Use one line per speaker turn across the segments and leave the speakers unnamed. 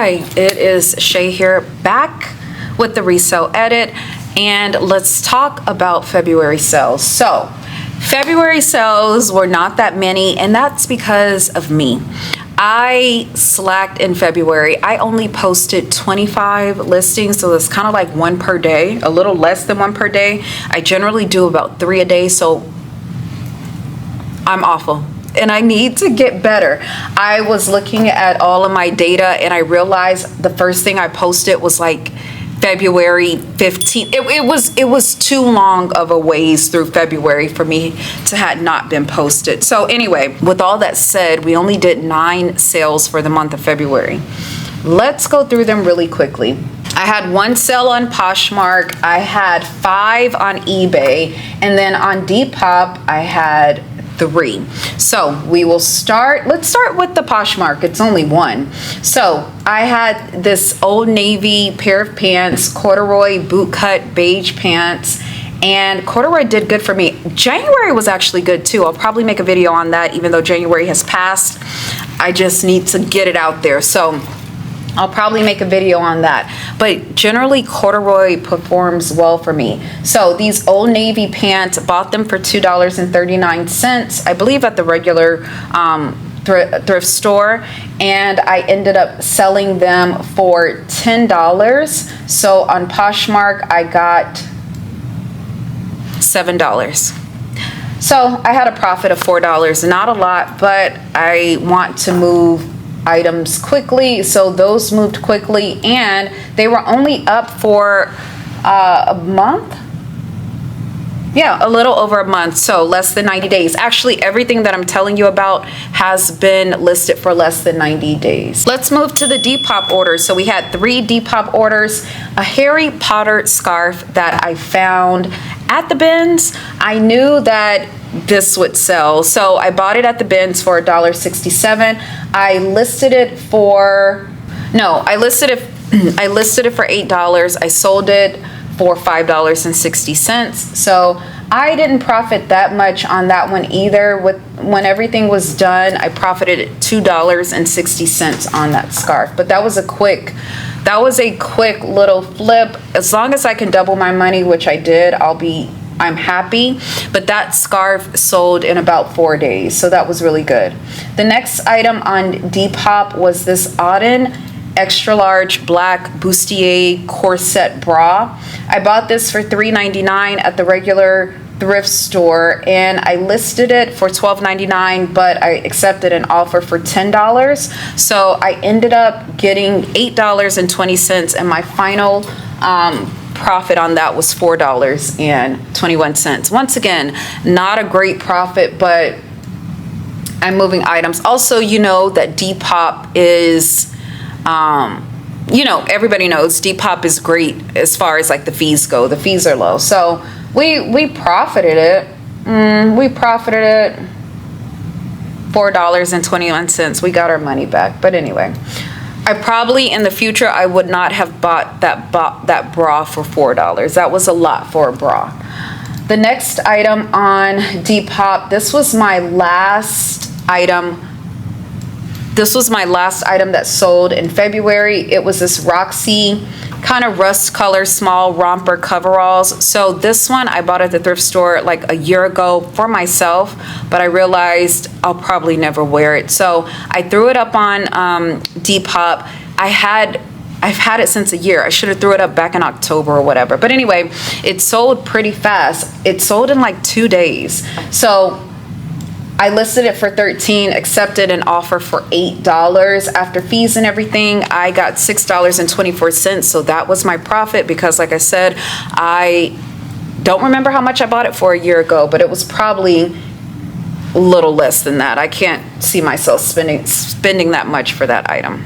Hi, it is Shae here, back with the resale edit, and let's talk about February sales. So February sales were not that many, and that's because of me. I slacked in February. I only posted 25 listings, so it's kind of like one per day, a little less than one per day. I generally do about 3 a day, so I'm awful. And I need to get better. I was looking at all of my data and I realized the first thing I posted was like February 15th. It was too long of a ways through February for me to had not been posted. So anyway, with all that said, we only did 9 sales for the month of February. Let's go through them really quickly. I had 1 sale on Poshmark, I had 5 on eBay, and then on Depop I had 3. So we will start, let's start with the Poshmark. It's only 1. So I had this Old Navy pair of pants, corduroy bootcut beige pants, and corduroy did good for me. January was actually good too. I'll probably make a video on that even though January has passed. I just need to get it out there. So I'll probably make a video on that, but generally corduroy performs well for me. So these Old Navy pants, bought them for $2.39, I believe at the regular thrift store, and I ended up selling them for $10. So on Poshmark, I got $7. So I had a profit of $4, not a lot, but I want to move items quickly, so those moved quickly, and they were only up for a month. Yeah, a little over a month, so less than 90 days. Actually, everything that I'm telling you about has been listed for less than 90 days. Let's move to the Depop orders. So we had 3 Depop orders, a Harry Potter scarf that I found at the bins. I knew that this would sell, so I bought it at the bins for $1.67. I listed it for I listed it for $8. I sold it for $5.60. So I didn't profit that much on that one either. When everything was done, I profited $2.60 on that scarf. But that was a quick little flip. As long as I can double my money, which I did, I'm happy. But that scarf sold in about 4 days, so that was really good. The next item on Depop was this Auden extra large black bustier corset bra. I bought this for $3.99 at the regular thrift store, and I listed it for $12.99, but I accepted an offer for $10. So I ended up getting $8.20, and my final profit on that was $4.21. Once again, not a great profit, but I'm moving items. Also, you know that Depop is everybody knows Depop is great as far as like the fees go. The fees are low, so we profited it. We profited it $4.21. We got our money back. But anyway, I probably in the future I would not have bought that bra for $4. That was a lot for a bra. The next item on Depop, this was my last item. This was my last item that sold in February. It was this Roxy kind of rust color small romper coveralls. So this one I bought at the thrift store like a year ago for myself, but I realized I'll probably never wear it. So I threw it up on Depop. I've had it since a year. I should have threw it up back in October or whatever. But anyway, it sold pretty fast. It sold in like 2 days. So I listed it for $13, accepted an offer for $8. After fees and everything, I got $6.24. So that was my profit because, like I said, I don't remember how much I bought it for a year ago, but it was probably a little less than that. I can't see myself spending that much for that item.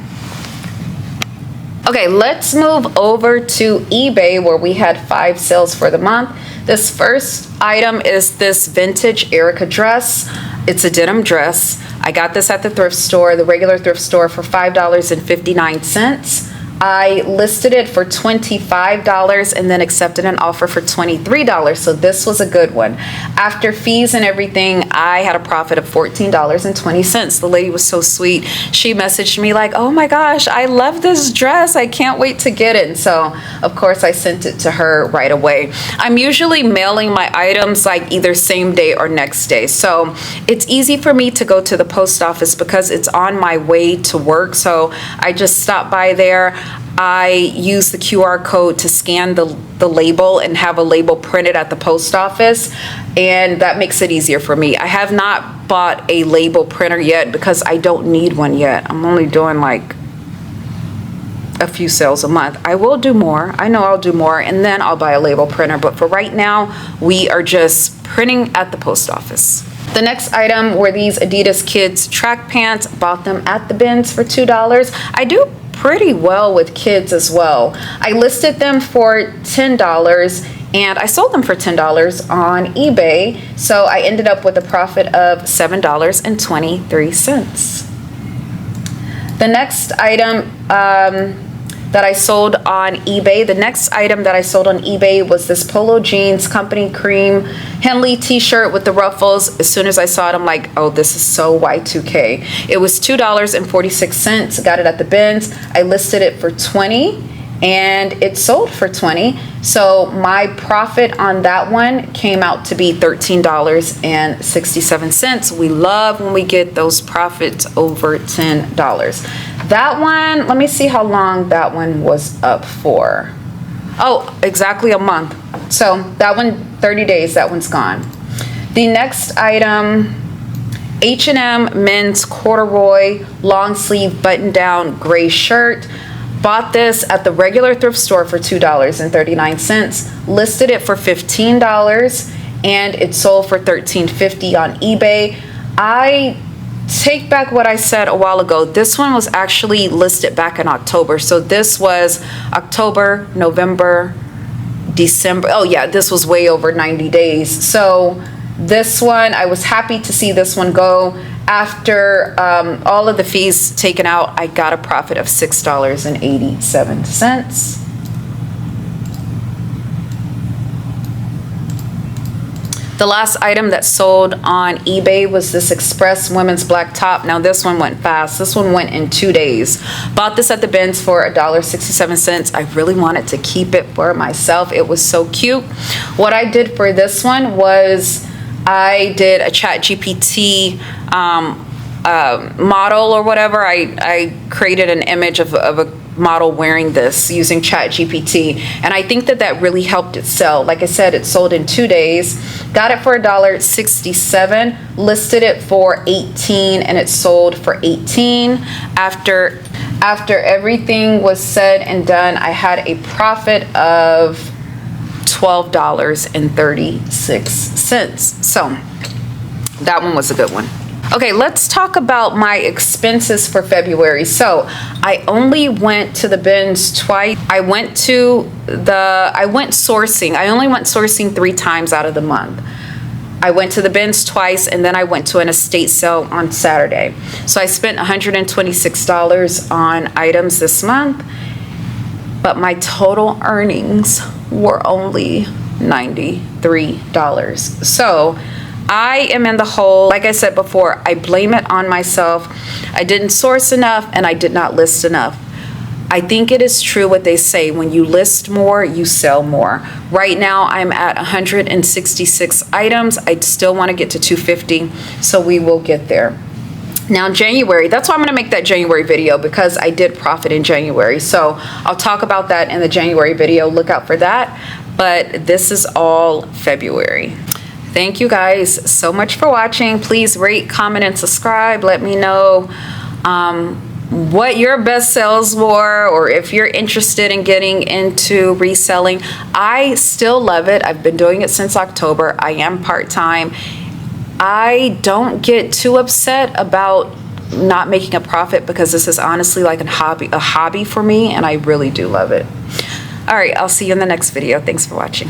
Okay, let's move over to eBay where we had 5 sales for the month. This first item is this vintage Erica dress. It's a denim dress. I got this at the thrift store, the regular thrift store, for $5.59. I listed it for $25 and then accepted an offer for $23. So this was a good one. After fees and everything, I had a profit of $14.20. The lady was so sweet. She messaged me like, oh my gosh, I love this dress. I can't wait to get it. And so of course I sent it to her right away. I'm usually mailing my items like either same day or next day. So it's easy for me to go to the post office because it's on my way to work. So I just stop by there. I use the QR code to scan the label and have a label printed at the post office, and that makes it easier for me. I have not bought a label printer yet because I don't need one yet. I'm only doing like a few sales a month. I will do more. I know I'll do more, and then I'll buy a label printer. But for right now, we are just printing at the post office. The next item were these Adidas Kids track pants. Bought them at the bins for $2. I do pretty well with kids as well. I listed them for $10 and I sold them for $10 on eBay. So I ended up with a profit of $7.23. The next item that I sold on eBay. The next item that I sold on eBay was this Polo Jeans Company Cream Henley t-shirt with the ruffles. As soon as I saw it, I'm like, oh, this is so Y2K. It was $2.46. Got it at the bins. I listed it for $20 and it sold for $20. So my profit on that one came out to be $13.67. We love when we get those profits over $10. That one, let me see how long that one was up for. Oh, exactly a month. So that one, 30 days, that one's gone. The next item, H&M men's corduroy long sleeve button down gray shirt. Bought this at the regular thrift store for $2.39. Listed it for $15 and it sold for $13.50 on eBay. I take back what I said a while ago. This one was actually listed back in October. So this was October, November, December. Oh yeah, this was way over 90 days. So this one, I was happy to see this one go. After all of the fees taken out, I got a profit of $6.87. The last item that sold on eBay was this Express women's black top. Now this one went fast. This one went in 2 days. Bought this at the bins for $1.67. I really wanted to keep it for myself. It was so cute. What I did for this one was I did a ChatGPT model or whatever. I created an image of a model wearing this using ChatGPT, and I think that really helped it sell. Like I said, it sold in 2 days. Got it for $1.67. Listed it for $18 and it sold for $18. After everything was said and done, I had a profit of $12.36. So that one was a good one. Okay, let's talk about my expenses for February. So I only went to the bins twice. I went sourcing. I only went sourcing 3 times out of the month. I went to the bins twice, and then I went to an estate sale on Saturday. So I spent $126 on items this month, but my total earnings were only $93. So I am in the hole. Like I said before, I blame it on myself. I didn't source enough and I did not list enough. I think it is true what they say, when you list more, you sell more. Right now, I'm at 166 items. I still want to get to 250, so we will get there. Now, January, that's why I'm going to make that January video, because I did profit in January. So I'll talk about that in the January video. Look out for that. But this is all February. Thank you guys so much for watching. Please rate, comment, and subscribe. Let me know what your best sales were, or if you're interested in getting into reselling. I still love it. I've been doing it since October. I am part-time. I don't get too upset about not making a profit, because this is honestly like a hobby for me, and I really do love it. All right, I'll see you in the next video. Thanks for watching.